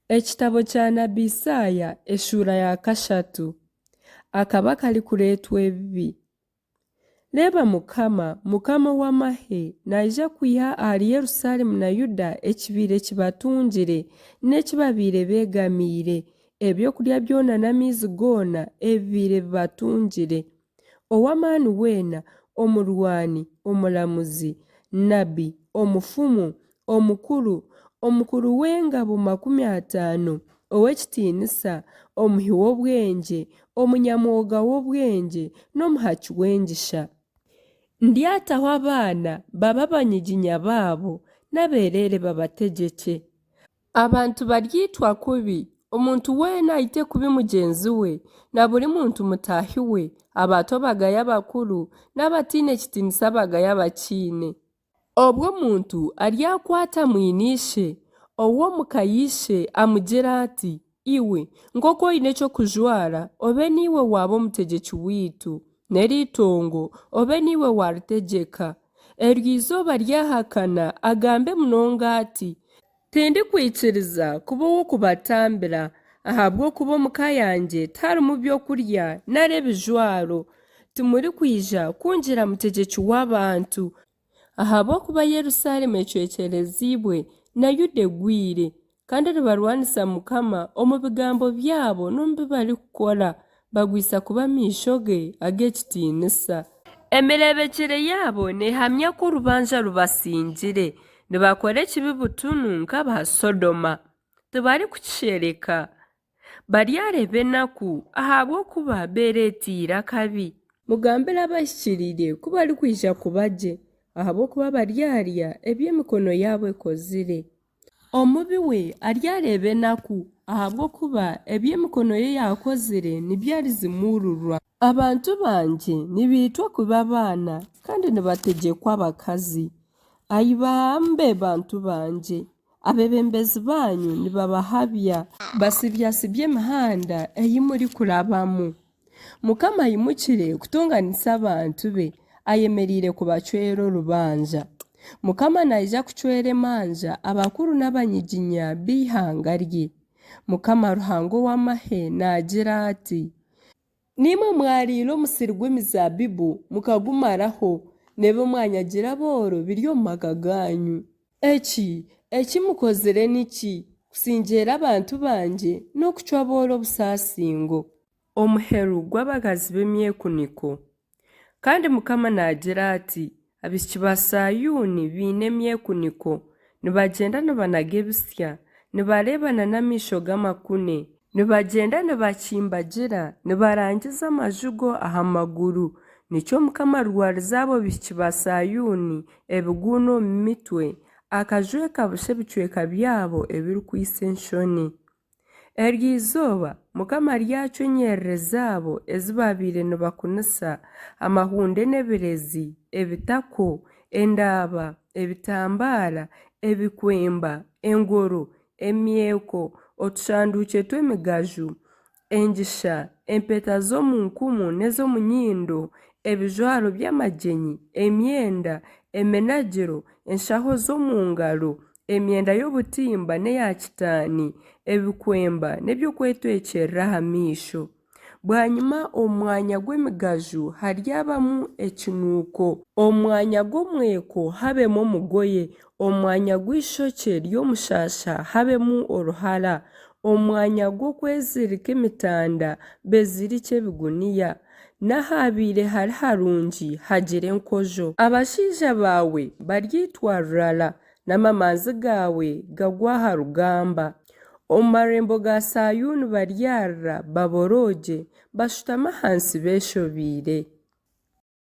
Ekitabo kya Nabbi Isaaya essuula ya 3. Akaba kali kuleetwa ebibi. Leba Mukama w'amahe naija kwiha ahari Yerusalemu na Yuda ekibiire kibatungire n'ekibabiire beegamiire ebyokulya byona n'amaizi goona ebibiire bibatungire. Ow'amaani weena, omurwani, omulamuzi, Nabbi, omufumu, omukuru w'engabo 50, ow'ekitiinisa, omuhi w'obwengye, omunyamwoga w'obwengye n'omuhaki w'engisha. Ndyataho abaana baba banyiginya baabo n'abeerere babategeke. Abantu baryitwa kubi, omuntu weena ayite kubi mugyenzi we, na buli muntu mutaahi we, abato bagaya abakuru n'abatiine ekitiinisa bagaya abakiine. Obwo omuntu aryakwata mwiniishe ow'omukayiishe amugira ati, iwe nk'oku oine eky'okujwara obe niiwe waaba omutegyeki wiitu, n'eriitongo obe niiwe waritegeka. Eryo izooba ryahakana agambe munonga ati, tindikwikiriza kuba ow'okubatambira ahabw'okuba omuka yange tarimu byokurya nari ebijwaro. Timurikwija kungira mutegyeki w'abantu ahabw'okuba Yerusalemu ecwekyereziibwe na Yuda egwire, kandi nibarwanisa Mukama omu bigambo byabo n'omu bi barikukora bagwisa kuba amaisho ge ag'ekitiinisa. Emirebekere yabo neehamya ko orubanja rubasingire, nibakora ekibi butunu nk'aba Sodoma. Tibarikukishereka, baryareba enaku ahabw'okuba beeretiire akabi. Mugambire abahikiriire ku barikwija kubagye ahabw'okuba baryarya eby'emikono yabo ekozire. Omubi we aryareba enaku ahabw'okuba eby'emikono ye yakozire nibyo arizimuururwa. Abantu bangye nibiitwa kuba abaana kandi nibategekwa abakazi. Ayibahambe bantu bangye, abebembezi banyu nibabahabya, basibyasibye emihanda eyi muri kurabamu. Mukama ayimukire kutunganisa abantu be, ayemereire kubacwera orubanja. Mukama naija kucwera emanja abakuru n'abanyiginya b'ihanga rye. Mukama Ruhanga ow'amahe naagira ati, nimwe mwariire omusiri gw'emizabibu mukagumaraho, nebe mwanyagira booro biri omu maka ganyu. Eki mukozire niki kusingyera abantu bangye n'okucwa booro obusaasingo, omuheru gw'abakazi b'emyekuniko. Kandi Mukama naagira ati, abaishiki ba Sayuuni biine emyekuniko, nibagyenda nibanaga ebisya, nibareebana n'amaisho g'amakune, nibagyenda nibakimbagira, nibarangiza amajugo aha maguru. Nikyo Mukama arwariza abo baishiki ba Sayuuni ebiguuna omu mitwe, akajweka bushe ebicweka byabo ebirikwisa enshoni. Eryo izooba Mukama ryacwenyerereza abo ezi babiire nibakunisa amahunde n'ebirezi, ebitako, endaaba, ebitambaara, ebikwemba, engoro, emyeko, otushanduuke tw'emigaju, engisha, empeta z'omu nkumu n'ez'omu nyindo, ebijwaro by'amagyenyi, emyenda, emenagiro, enshaho z'omu ngaro, emyenda y'obutimba n'eya kitaani, ebikwemba n'ebyokwetwekyerera aha maisho. Bwanyuma omu mwanya gw'emigaju haryabamu ekinuuko, omu mwanya gw'omweko habemu omugoye, omu mwanya gw'ishokye ry'omushasha habemu oruhara, omu mwanya gw'okwezirika emitanda bezirike ebiguniya, n'ahabiire hari harungi hagire enkojo. Abashaija bawe baryitwa rurara, n'amamanzi gawe gagwa aha rugamba. Omu marembo ga Sayuuni baryarira baborogye, bashutame ahansi beeshobiire.